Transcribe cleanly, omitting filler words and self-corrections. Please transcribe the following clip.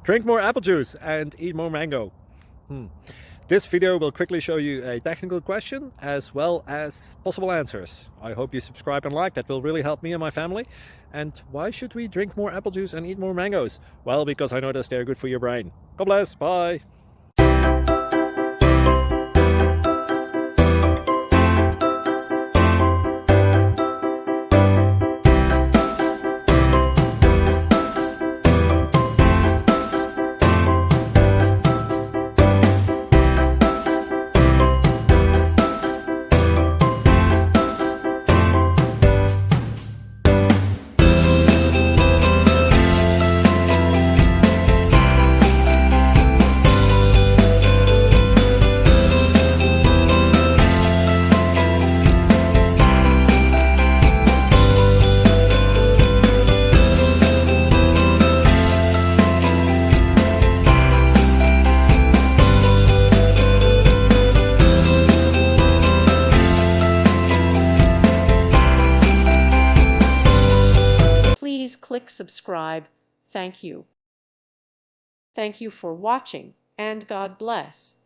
Drink more apple juice and eat more mango. This video will quickly show you a technical question as well as possible answers. I hope you subscribe and like, that will really help me and my family. And why should we drink more apple juice and eat more mangoes? Well, because I noticed they're good for your brain. God bless, bye. Please click subscribe. Thank you. Thank you for watching, and God bless.